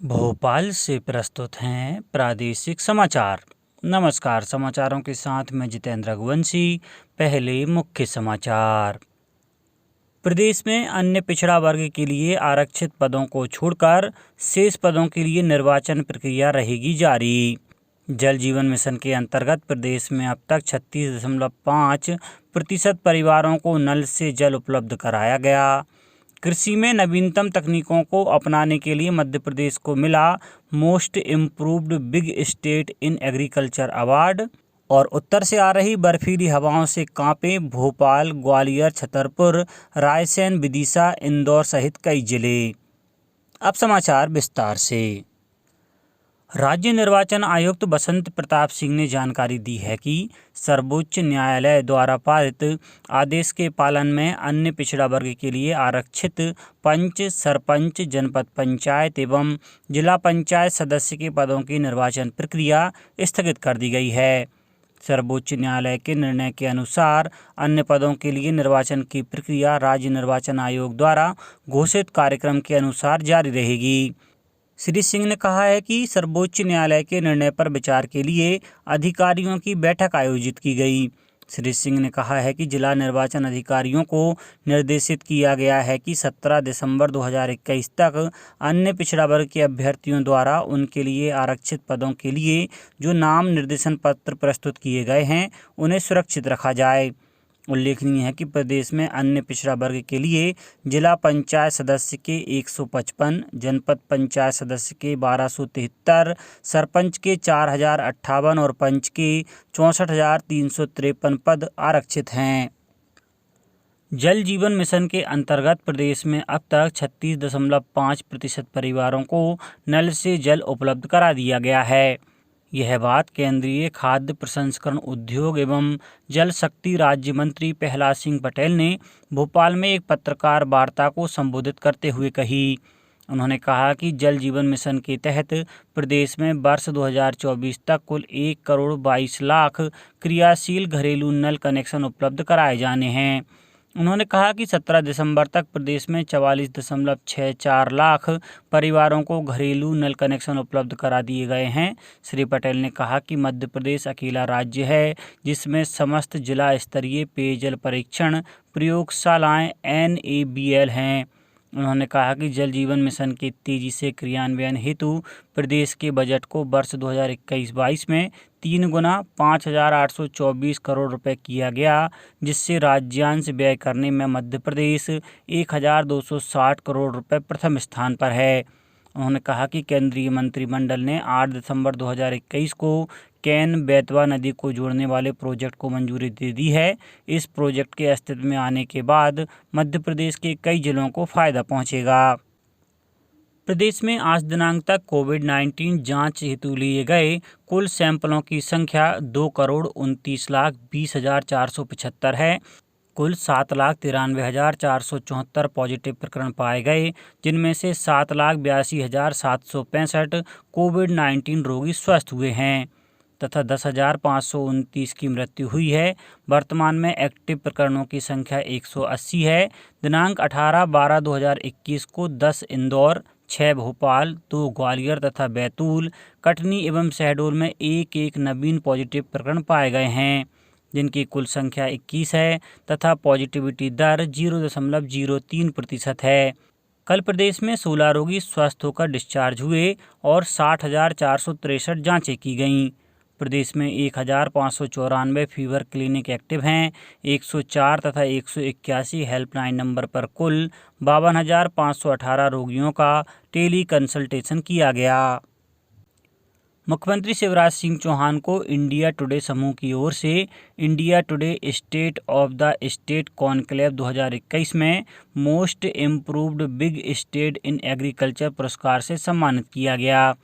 भोपाल से प्रस्तुत हैं प्रादेशिक समाचार। नमस्कार, समाचारों के साथ मैं जितेंद्र रघुवंशी। पहले मुख्य समाचार। प्रदेश में अन्य पिछड़ा वर्ग के लिए आरक्षित पदों को छोड़कर शेष पदों के लिए निर्वाचन प्रक्रिया रहेगी जारी। जल जीवन मिशन के अंतर्गत प्रदेश में अब तक 36.5% परिवारों को नल से जल उपलब्ध कराया गया। कृषि में नवीनतम तकनीकों को अपनाने के लिए मध्य प्रदेश को मिला most improved big state in agriculture award. और उत्तर से आ रही बर्फीली हवाओं से कांपे भोपाल, ग्वालियर, छतरपुर, रायसेन, विदिशा, इंदौर सहित कई जिले। अब समाचार विस्तार से। राज्य निर्वाचन आयुक्त बसंत प्रताप सिंह ने जानकारी दी है कि सर्वोच्च न्यायालय द्वारा पारित आदेश के पालन में अन्य पिछड़ा वर्ग के लिए आरक्षित पंच, सरपंच, जनपद पंचायत एवं जिला पंचायत सदस्य के पदों की निर्वाचन प्रक्रिया स्थगित कर दी गई है। सर्वोच्च न्यायालय के निर्णय के अनुसार अन्य पदों के लिए निर्वाचन की प्रक्रिया राज्य निर्वाचन आयोग द्वारा घोषित कार्यक्रम के अनुसार जारी रहेगी। श्री सिंह ने कहा है कि सर्वोच्च न्यायालय के निर्णय पर विचार के लिए अधिकारियों की बैठक आयोजित की गई। श्री सिंह ने कहा है कि जिला निर्वाचन अधिकारियों को निर्देशित किया गया है कि 17 दिसंबर 2021 तक अन्य पिछड़ा वर्ग के अभ्यर्थियों द्वारा उनके लिए आरक्षित पदों के लिए जो नाम निर्देशन पत्र प्रस्तुत किए गए हैं उन्हें सुरक्षित रखा जाए। उल्लेखनीय है कि प्रदेश में अन्य पिछड़ा वर्ग के लिए जिला पंचायत सदस्य के 155, जनपद पंचायत सदस्य के 1273, सरपंच के 4058 और पंच के 64,353 पद आरक्षित हैं। जल जीवन मिशन के अंतर्गत प्रदेश में अब तक 36.5% परिवारों को नल से जल उपलब्ध करा दिया गया है। यह बात केंद्रीय खाद्य प्रसंस्करण उद्योग एवं जल शक्ति राज्य मंत्री प्रहलाद सिंह पटेल ने भोपाल में एक पत्रकार वार्ता को संबोधित करते हुए कही। उन्होंने कहा कि जल जीवन मिशन के तहत प्रदेश में वर्ष 2024 तक कुल 1,22,00,000 क्रियाशील घरेलू नल कनेक्शन उपलब्ध कराए जाने हैं। उन्होंने कहा कि 17 दिसंबर तक प्रदेश में 44.64 लाख परिवारों को घरेलू नल कनेक्शन उपलब्ध करा दिए गए हैं। श्री पटेल ने कहा कि मध्य प्रदेश अकेला राज्य है जिसमें समस्त जिला स्तरीय पेयजल परीक्षण प्रयोगशालाएं NABL हैं। उन्होंने कहा कि जल जीवन मिशन के तेजी से क्रियान्वयन हेतु प्रदेश के बजट को वर्ष 2021-22 में 3 गुना 5,824 करोड़ रुपए किया गया, जिससे राज्यांश व्यय करने में मध्य प्रदेश 1,260 करोड़ रुपए प्रथम स्थान पर है। उन्होंने कहा कि केंद्रीय मंत्रिमंडल ने 8 दिसंबर 2021 को कैन बेतवा नदी को जोड़ने वाले प्रोजेक्ट को मंजूरी दे दी है। इस प्रोजेक्ट के अस्तित्व में आने के बाद मध्य प्रदेश के कई जिलों को फायदा पहुंचेगा। प्रदेश में आज दिनांक तक कोविड-19 जांच हेतु लिए गए कुल सैंपलों की संख्या 2,29,20,475 है। कुल 7,93,474 पॉजिटिव प्रकरण पाए गए, जिनमें से 7,82,765 कोविड-19 रोगी स्वस्थ हुए हैं तथा 10,529 की मृत्यु हुई है। वर्तमान में एक्टिव प्रकरणों की संख्या 180 है। दिनांक 18/12/2021 को 10 इंदौर, 6 भोपाल, 2 ग्वालियर तथा बैतूल, कटनी एवं शहडोल में एक नवीन पॉजिटिव प्रकरण पाए गए हैं, जिनकी कुल संख्या 21 है तथा पॉजिटिविटी दर 0.03% है। कल प्रदेश में 16 रोगी स्वस्थ होकर डिस्चार्ज हुए और 60,463 जांचें की गईं। प्रदेश में 1,594 फीवर क्लिनिक एक्टिव हैं। 104 तथा 181 हेल्पलाइन नंबर पर कुल 52,518 रोगियों का टेली कंसल्टेशन किया गया। मुख्यमंत्री शिवराज सिंह चौहान को इंडिया टुडे समूह की ओर से India today state of the state conclave 2021 में most improved big state in agriculture पुरस्कार से सम्मानित किया गया।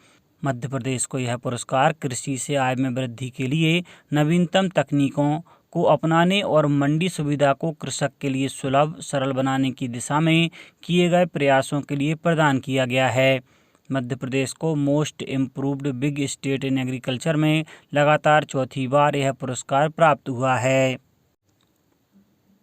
मध्य प्रदेश को यह पुरस्कार कृषि से आय में वृद्धि के लिए नवीनतम तकनीकों को अपनाने और मंडी सुविधा को कृषक के लिए सुलभ, सरल बनाने की दिशा में किए गए प्रयासों के लिए प्रदान किया गया है। मध्य प्रदेश को most improved big state in agriculture में लगातार चौथी बार यह पुरस्कार प्राप्त हुआ है।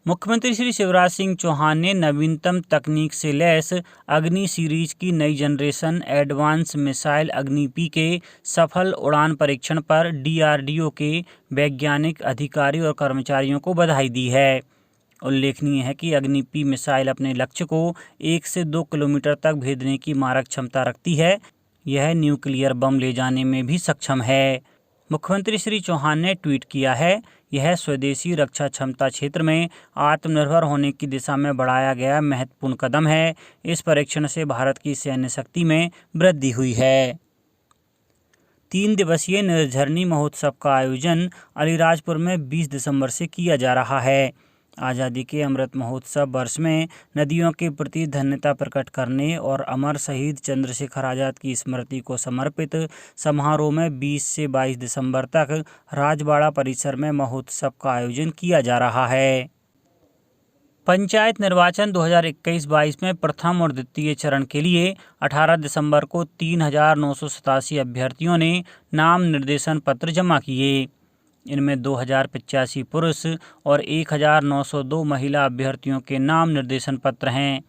मुख्यमंत्री श्री शिवराज सिंह चौहान ने नवीनतम तकनीक से लैस अग्नि सीरीज की नई जनरेशन एडवांस मिसाइल अग्नि-P के सफल उड़ान परीक्षण पर DRDO के वैज्ञानिक, अधिकारी और कर्मचारियों को बधाई दी है। उल्लेखनीय है कि अग्नि-P मिसाइल अपने लक्ष्य को 1 से 2 किलोमीटर तक भेदने की मारक क्षमता रखती है। यह न्यूक्लियर बम ले जाने में भी सक्षम है। मुख्यमंत्री श्री चौहान ने ट्वीट किया है, यह स्वदेशी रक्षा क्षमता क्षेत्र में आत्मनिर्भर होने की दिशा में बढ़ाया गया महत्वपूर्ण कदम है। इस परीक्षण से भारत की सैन्य शक्ति में वृद्धि हुई है। 3 दिवसीय निर्झरनी महोत्सव का आयोजन अलीराजपुर में 20 दिसंबर से किया जा रहा है। आज़ादी के अमृत महोत्सव वर्ष में नदियों के प्रति धन्यता प्रकट करने और अमर शहीद चंद्रशेखर आज़ाद की स्मृति को समर्पित समारोह में 20 से 22 दिसंबर तक राजबाड़ा परिसर में महोत्सव का आयोजन किया जा रहा है। पंचायत निर्वाचन 2021-22 में प्रथम और द्वितीय चरण के लिए 18 दिसंबर को 3,987 अभ्यर्थियों ने नाम निर्देशन पत्र जमा किए। इनमें 2,085 पुरुष और 1,902 महिला अभ्यर्थियों के नाम निर्देशन पत्र हैं।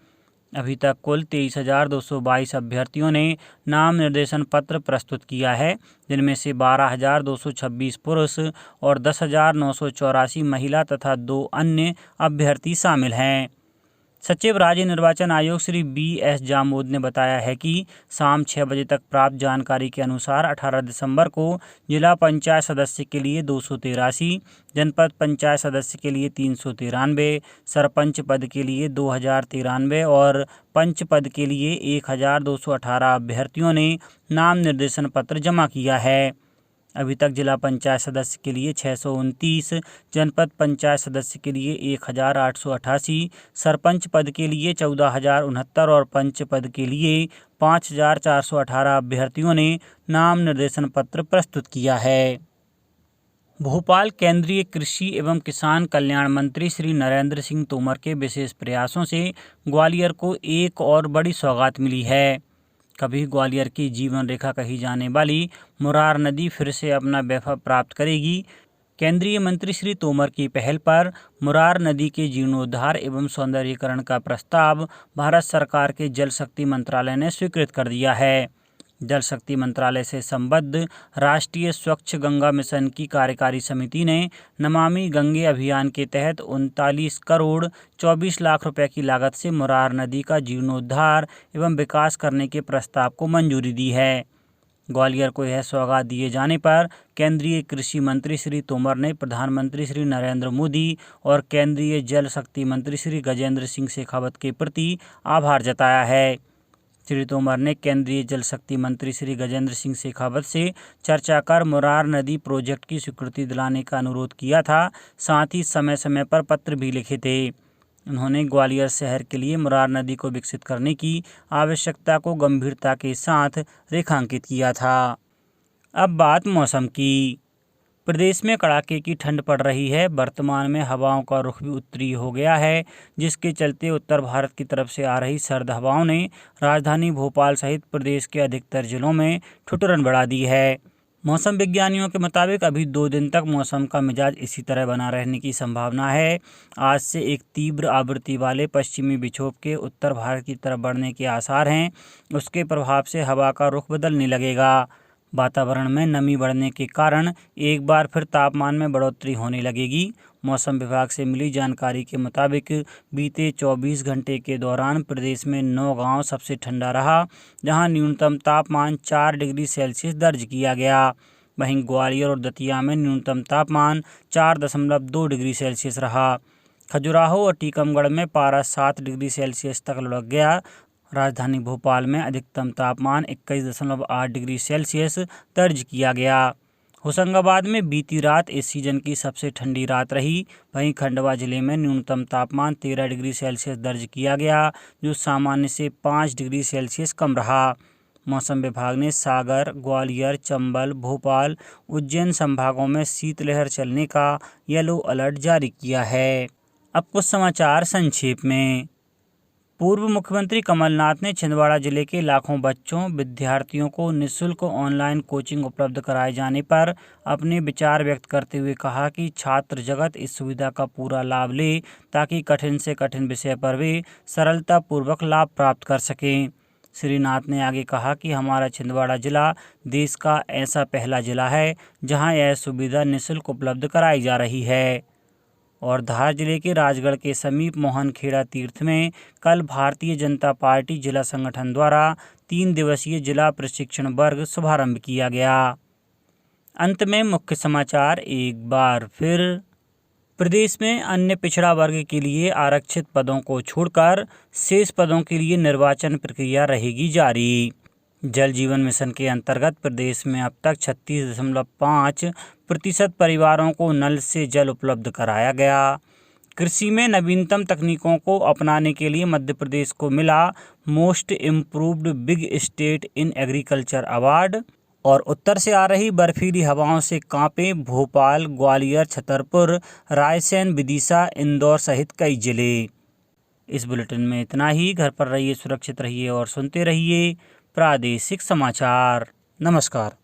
अभी तक कुल 23,222 अभ्यर्थियों ने नाम निर्देशन पत्र प्रस्तुत किया है, जिनमें से 12,226 पुरुष और 10,984 महिला तथा 2 अन्य अभ्यर्थी शामिल हैं। सचिव राज्य निर्वाचन आयोग श्री BS जामोद ने बताया है कि शाम 6 बजे तक प्राप्त जानकारी के अनुसार 18 दिसंबर को जिला पंचायत सदस्य के लिए 283, जनपद पंचायत सदस्य के लिए 393, सरपंच पद के लिए 2,093 और पंच पद के लिए 1,218 अभ्यर्थियों ने नाम निर्देशन पत्र जमा किया है। अभी तक जिला पंचायत सदस्य के लिए 629, जनपद पंचायत सदस्य के लिए 1,888, सरपंच पद के लिए 14,069 और पंच पद के लिए 5,418 अभ्यर्थियों ने नाम निर्देशन पत्र प्रस्तुत किया है। भोपाल केंद्रीय कृषि एवं किसान कल्याण मंत्री श्री नरेंद्र सिंह तोमर के विशेष प्रयासों से ग्वालियर को एक और बड़ी सौगात मिली है। कभी ग्वालियर की जीवन रेखा कही जाने वाली मुरार नदी फिर से अपना वैभव प्राप्त करेगी। केंद्रीय मंत्री श्री तोमर की पहल पर मुरार नदी के जीर्णोद्धार एवं सौंदर्यीकरण का प्रस्ताव भारत सरकार के जल शक्ति मंत्रालय ने स्वीकृत कर दिया है। जल शक्ति मंत्रालय से संबद्ध राष्ट्रीय स्वच्छ गंगा मिशन की कार्यकारी समिति ने नमामि गंगे अभियान के तहत 39 करोड़ 24 लाख रुपए की लागत से मुरार नदी का जीर्णोद्धार एवं विकास करने के प्रस्ताव को मंजूरी दी है। ग्वालियर को यह सौगात दिए जाने पर केंद्रीय कृषि मंत्री श्री तोमर ने प्रधानमंत्री श्री नरेंद्र मोदी और केंद्रीय जल शक्ति मंत्री श्री गजेंद्र सिंह शेखावत के प्रति आभार जताया है। श्री तोमर ने केंद्रीय जल शक्ति मंत्री श्री गजेंद्र सिंह शेखावत से चर्चा कर मुरार नदी प्रोजेक्ट की स्वीकृति दिलाने का अनुरोध किया था। साथ ही समय समय पर पत्र भी लिखे थे। उन्होंने ग्वालियर शहर के लिए मुरार नदी को विकसित करने की आवश्यकता को गंभीरता के साथ रेखांकित किया था। अब बात मौसम की। प्रदेश में कड़ाके की ठंड पड़ रही है। वर्तमान में हवाओं का रुख भी उत्तरी हो गया है, जिसके चलते उत्तर भारत की तरफ से आ रही सर्द हवाओं ने राजधानी भोपाल सहित प्रदेश के अधिकतर जिलों में ठिठुरन बढ़ा दी है। मौसम विज्ञानियों के मुताबिक अभी 2 दिन तक मौसम का मिजाज इसी तरह बना रहने की संभावना है। आज से एक तीव्र आवृत्ति वाले पश्चिमी विक्षोभ के उत्तर भारत की तरफ बढ़ने के आसार हैं। उसके प्रभाव से हवा का रुख बदलने लगेगा। वातावरण में नमी बढ़ने के कारण एक बार फिर तापमान में बढ़ोतरी होने लगेगी। मौसम विभाग से मिली जानकारी के मुताबिक बीते 24 घंटे के दौरान प्रदेश में नौगांव सबसे ठंडा रहा, जहां न्यूनतम तापमान 4 डिग्री सेल्सियस दर्ज किया गया। वहीं ग्वालियर और दतिया में न्यूनतम तापमान 4.2 डिग्री सेल्सियस रहा। खजुराहो और टीकमगढ़ में पारा 7 डिग्री सेल्सियस तक लुढ़क गया। राजधानी भोपाल में अधिकतम तापमान 21.8 डिग्री सेल्सियस दर्ज किया गया। होशंगाबाद में बीती रात इस सीजन की सबसे ठंडी रात रही। वहीं खंडवा जिले में न्यूनतम तापमान 13 डिग्री सेल्सियस दर्ज किया गया, जो सामान्य से 5 डिग्री सेल्सियस कम रहा। मौसम विभाग ने सागर, ग्वालियर, चंबल, भोपाल, उज्जैन संभागों में शीतलहर चलने का येलो अलर्ट जारी किया है। अब कुछ समाचार संक्षेप में। पूर्व मुख्यमंत्री कमलनाथ ने छिंदवाड़ा जिले के लाखों बच्चों विद्यार्थियों को निःशुल्क ऑनलाइन कोचिंग उपलब्ध कराए जाने पर अपने विचार व्यक्त करते हुए कहा कि छात्र जगत इस सुविधा का पूरा लाभ ले ताकि कठिन से कठिन विषय पर वे सरलतापूर्वक लाभ प्राप्त कर सकें। श्री नाथ ने आगे कहा कि हमारा छिंदवाड़ा जिला देश का ऐसा पहला जिला है जहां यह सुविधा निःशुल्क उपलब्ध कराई जा रही है। और धार जिले के राजगढ़ के समीप मोहनखेड़ा तीर्थ में कल भारतीय जनता पार्टी जिला संगठन द्वारा 3 दिवसीय जिला प्रशिक्षण वर्ग शुभारंभ किया गया। अंत में मुख्य समाचार एक बार फिर। प्रदेश में अन्य पिछड़ा वर्ग के लिए आरक्षित पदों को छोड़कर शेष पदों के लिए निर्वाचन प्रक्रिया रहेगी जारी। जल जीवन मिशन के अंतर्गत प्रदेश में अब तक 36.5% परिवारों को नल से जल उपलब्ध कराया गया। कृषि में नवीनतम तकनीकों को अपनाने के लिए मध्य प्रदेश को मिला most improved big state in agriculture award. और उत्तर से आ रही बर्फीली हवाओं से कांपे भोपाल, ग्वालियर, छतरपुर, रायसेन, विदिशा, इंदौर सहित कई जिले। इस बुलेटिन में इतना ही। घर पर रहिए, सुरक्षित रहिए और सुनते रहिए प्रादेशिक समाचार। नमस्कार।